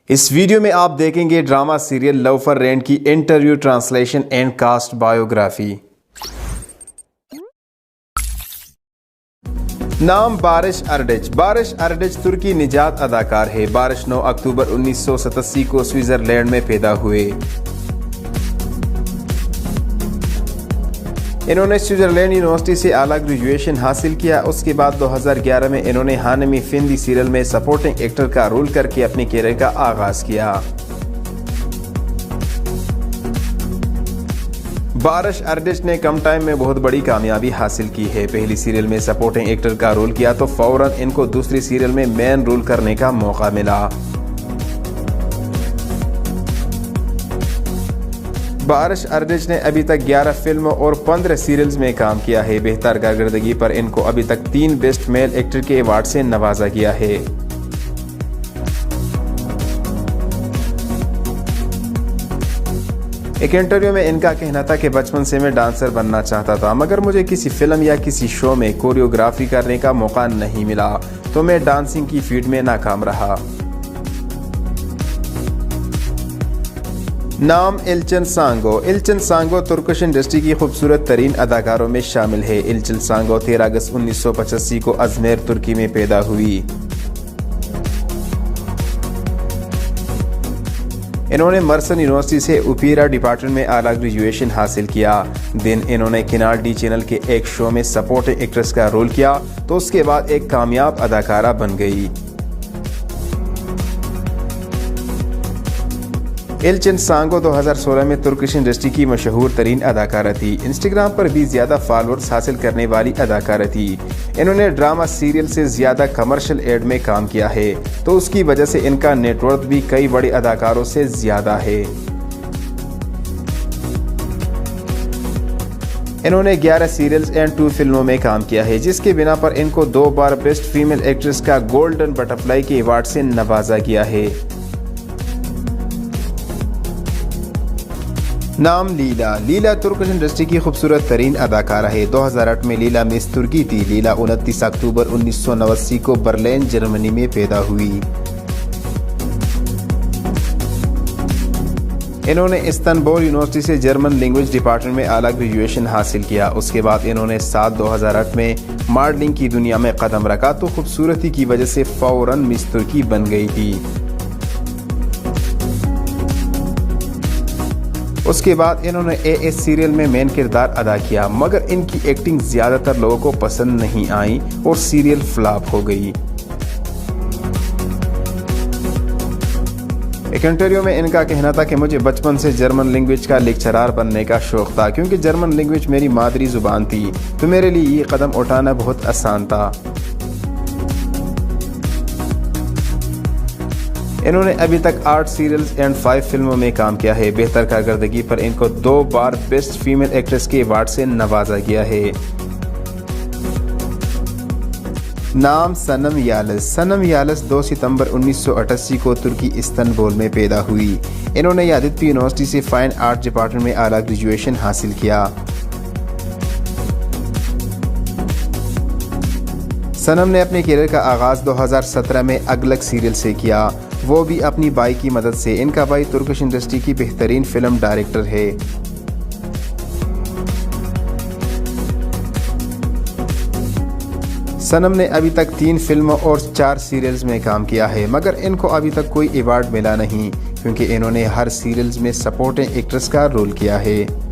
इस वीडियो में आप देखेंगे drama serial love for rent की interview, translation and cast biography. नाम बारिश अरडिच। बारिश अरडिच तुर्की निजात अदाकार है। बारिश 9 अक्टूबर 1987 को स्विट्जरलैंड में पैदा हुए। इन्होंने स्विट्जरलैंड यूनिवर्सिटी से आला ग्रेजुएशन हासिल किया। उसके बाद 2011 में इन्होंने हानमी फिंदी सीरियल में सपोर्टिंग एक्टर का रोल करके अपने कैरियर का आगाज किया। बारिश अरडिच ने कम टाइम में बहुत बड़ी कामयाबी हासिल की है। पहली सीरियल में सपोर्टिंग एक्टर का रोल किया तो फौरन इनको दूसरी सीरियल में मेन रोल करने का मौका मिला। बारिश अरडिच ने अभी तक 11 फिल्मों और 15 सीरियल्स में काम किया है। बेहतर कारकर्दगी पर इनको अभी तक 3 बेस्ट मेल एक्टर के अवार्ड से नवाजा गया है। एक इंटरव्यू में इनका कहना था कि बचपन से मैं डांसर बनना चाहता था, मगर मुझे किसी फिल्म या किसी शो में कोरियोग्राफी करने का मौका नहीं मिला, तो मैं डांसिंग की फील्ड में नाकाम रहा। नाम इल्चन सांगो। इल्चन सांगो तुर्किश इंडस्ट्री की खूबसूरत तरीन अदाकारों में शामिल है। इल्चन सांगो 13 अगस्त 1985 को अजमेर तुर्की में पैदा हुई। इन्होंने मर्सन यूनिवर्सिटी से ओपेरा डिपार्टमेंट में आला ग्रेजुएशन हासिल किया। दिन इन्होंने किनार डी चैनल के एक शो में सपोर्टिंग एक्ट्रेस का रोल किया तो उसके बाद एक कामयाब अदाकारा बन गई। इल्चन सांगो 2016 में तुर्किश इंडस्ट्री की मशहूर तरीन अदाकारा थी। इंस्टाग्राम पर भी ज्यादा फॉलोअर्स हासिल करने वाली अदाकारा थी। इन्होंने ड्रामा सीरियल से ज्यादा कमर्शियल एड में काम किया है, तो उसकी वजह से इनका नेटवर्क भी कई बड़े अदाकारों से ज्यादा है। इन्होंने 11 सीरियल्स एंड 2 फिल्मों में काम किया है, जिसके बिना पर इनको 2 बार बेस्ट फीमेल एक्ट्रेस का गोल्डन बटरफ्लाई के अवार्ड से नवाजा गया है। नाम लीला। लीला तुर्किश इंडस्ट्री की खूबसूरत तरीन अदाकारा है। 2008 में लीला मिस तुर्की थी। लीला 29 अक्टूबर 1989 को बर्लिन जर्मनी में पैदा हुई। इन्होंने इस्तांबुल यूनिवर्सिटी से जर्मन लैंग्वेज डिपार्टमेंट में आला ग्रेजुएशन हासिल किया। उसके बाद इन्होंने साल 2008 में मॉडलिंग की दुनिया में कदम रखा तो खूबसूरती की वजह से फौरन मिस तुर्की बन गई थी। उसके बाद इन्होंने एएस सीरियल में मेन किरदार अदा किया, मगर इनकी एक्टिंग ज्यादातर लोगों को पसंद नहीं आई और सीरियल फ्लॉप हो गई। एक इंटरव्यू में इनका कहना था कि मुझे बचपन से जर्मन लैंग्वेज का लेक्चरर बनने का शौक था, क्योंकि जर्मन लैंग्वेज मेरी मादरी जुबान थी, तो मेरे लिए ये कदम उठाना बहुत आसान था। इन्होंने अभी तक 8 सीरियल्स एंड 5 फिल्मों में काम किया है। बेहतर कारकर्दगी पर इनको 2 बार बेस्ट फीमेल एक्ट्रेस के अवार्ड से नवाजा गया है। नाम सनम यालस। सनम यालस 2 सितंबर 1988 को तुर्की इस्तांबुल में पैदा हुई। इन्होंने यादित्य यूनिवर्सिटी से फाइन आर्ट डिपार्टमेंट में आला ग्रेजुएशन हासिल किया। सनम ने अपने कैरियर का आगाज 2017 में अगलक सीरियल से किया, वो भी अपनी भाई की मदद से। इनका भाई तुर्किश इंडस्ट्री की बेहतरीन फिल्म डायरेक्टर है। सनम ने अभी तक 3 फिल्मों और 4 सीरियल्स में काम किया है, मगर इनको अभी तक कोई अवार्ड मिला नहीं, क्योंकि इन्होंने हर सीरियल्स में सपोर्टिंग एक्ट्रेस का रोल किया है।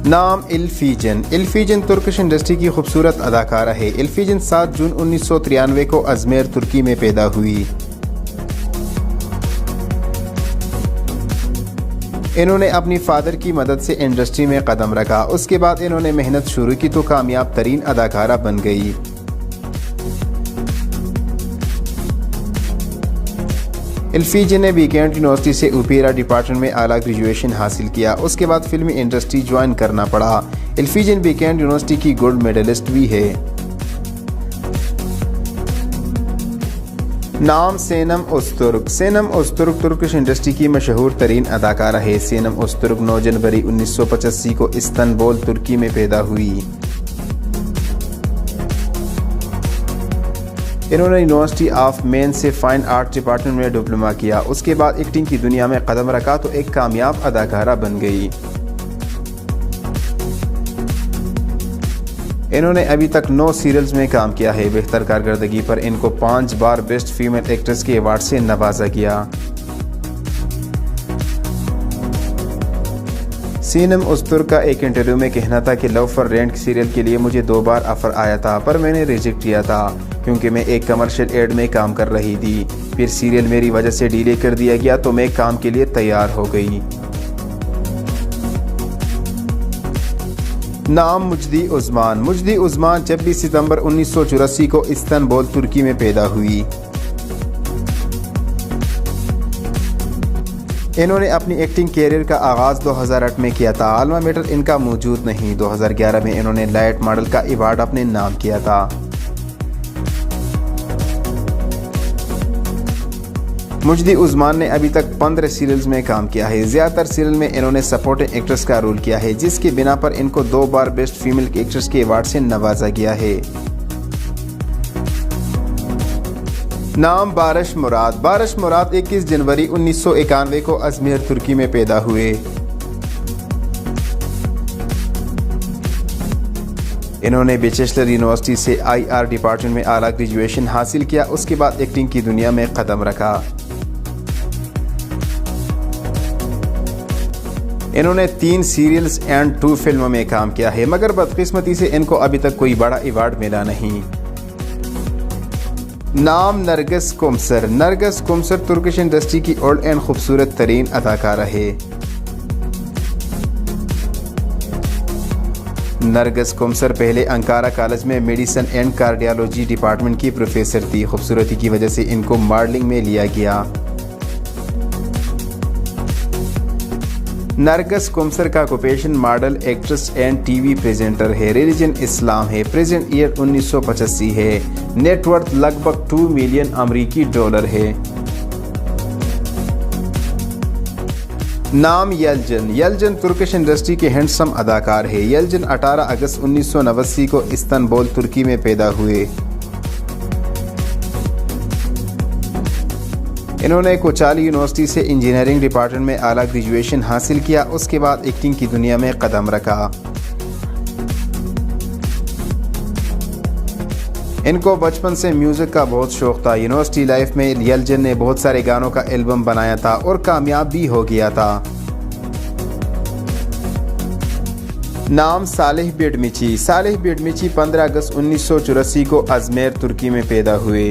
नाम इल्फीजन। इल्फीजन तुर्किश इंडस्ट्री की खूबसूरत अदाकारा है। इल्फीजन 7 जून 1993 को अजमेर तुर्की में पैदा हुई। इन्होंने अपनी फादर की मदद से इंडस्ट्री में कदम रखा। उसके बाद इन्होंने मेहनत शुरू की तो कामयाब तरीन अदाकारा बन गई। इल्फीजन ने बीकेंट यूनिवर्सिटी से ओपेरा डिपार्टमेंट में आला ग्रेजुएशन हासिल किया। उसके बाद फिल्मी इंडस्ट्री ज्वाइन करना पड़ा। इल्फीजन बीकेंट यूनिवर्सिटी की गोल्ड मेडलिस्ट भी है। नाम सेनम ओस्तुर्क। सेनम ओस्तुर्क तुर्किश इंडस्ट्री की मशहूर तरीन अदाकारा है। सेनम ओस्तुर्क 9 जनवरी 1985 को इस्तांबुल तुर्की में पैदा हुई। इन्होंने यूनिवर्सिटी ऑफ मेन से फाइन आर्ट डिपार्टमेंट में डिप्लोमा किया। उसके बाद एक्टिंग की दुनिया में कदम रखा तो एक कामयाब अदाकारा बन गई। इन्होंने अभी तक 9 सीरियल्स में काम किया है। बेहतर कारकर्दगी पर इनको 5 बार बेस्ट फीमेल एक्ट्रेस के अवार्ड से नवाजा गया। सीनम उस्तुर का एक इंटरव्यू में कहना था कि लव फॉर रेंट सीरियल के लिए मुझे 2 बार ऑफर आया था, पर मैंने रिजेक्ट किया था क्योंकि मैं एक कमर्शियल एड में काम कर रही थी। फिर सीरियल मेरी वजह से डिले कर दिया गया तो मैं काम के लिए तैयार हो गई। नाम मुजदी उस्मान। मुजदी उस्मान 26 सितंबर 1984 को इस्तांबुल तुर्की में पैदा हुई। इन्होंने अपनी एक्टिंग कैरियर का आगाज़ 2008 में किया था। आलमा मेटर इनका मौजूद नहीं। 2011 में इन्होंने लाइट मॉडल का अवार्ड अपने नाम किया था। मुजदी उस्मान ने अभी तक 15 सीरियल्स में काम किया है। ज़्यादातर सीरियल में इन्होंने सपोर्टिंग एक्ट्रेस का रोल किया है, जिसकी बिना पर इनको 2 बार बेस्ट फीमेल एक्ट्रेस के अवार्ड से नवाजा गया है। नाम बारिश मुराद। बारिश मुराद 21 जनवरी 1991 को अजमेर तुर्की में पैदा हुए। इन्होंने बेचेस्टर यूनिवर्सिटी से IR डिपार्टमेंट में आला ग्रेजुएशन हासिल किया। उसके बाद एक्टिंग की दुनिया में कदम रखा। इन्होंने 3 सीरियल्स एंड 2 फिल्मों में काम किया है, मगर बदकिस्मती से इनको अभी तक कोई बड़ा अवार्ड मिला नहीं। नाम नरगिस कुमसर। नरगिस कुमसर तुर्किश इंडस्ट्री की ओल्ड एंड खूबसूरत तरीन अदाकारा है। नरगिस कुमसर पहले अंकारा कॉलेज में मेडिसिन एंड कार्डियोलॉजी डिपार्टमेंट की प्रोफेसर थी। खूबसूरती की वजह से इनको मॉडलिंग में लिया गया। नरगिस कुमसर का occupation model, actress and TV presenter है। रिलीजन इस्लाम है। प्रेजेंट ईयर 1985 है। नेटवर्थ लगभग 2 मिलियन अमेरिकी डॉलर है। नाम यलजन। यलजन तुर्किश इंडस्ट्री के हैंडसम अदाकार है। यलजन 18 अगस्त 1989 को इस्तांबुल तुर्की में पैदा हुए। इन्होंने कोचाली यूनिवर्सिटी से इंजीनियरिंग डिपार्टमेंट में आला ग्रेजुएशन हासिल किया। उसके बाद एक्टिंग की दुनिया में कदम रखा। इनको बचपन से म्यूजिक का बहुत शौक था। यूनिवर्सिटी लाइफ में यलजन ने बहुत सारे गानों का एल्बम बनाया था और कामयाब भी हो गया था। नाम सालेह बेडमिची। सालेह बेडमिची 15 अगस्त 1984 को अजमेर तुर्की में पैदा हुए।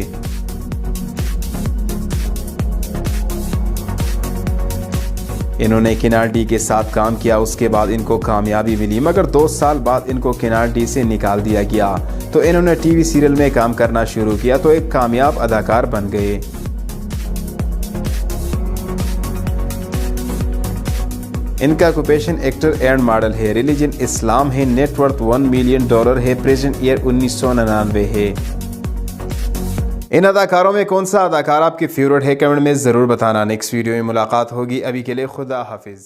इन्होंने किनारडी के साथ काम किया। उसके बाद इनको कामयाबी मिली, मगर 2 साल बाद इनको किनारडी से निकाल दिया गया तो इन्होंने टीवी सीरियल में काम करना शुरू किया तो एक कामयाब अदाकार बन गए। इनका ऑक्यूपेशन एक्टर एंड मॉडल है। रिलीजन इस्लाम है। नेटवर्थ 1 मिलियन डॉलर है। प्रेजेंट ईयर 1999 है। इन अदाकारों में कौन सा अदाकार आपकी फेवरेट है, कमेंट में ज़रूर बताना। नेक्स्ट वीडियो में मुलाकात होगी। अभी के लिए खुदा हाफिज़।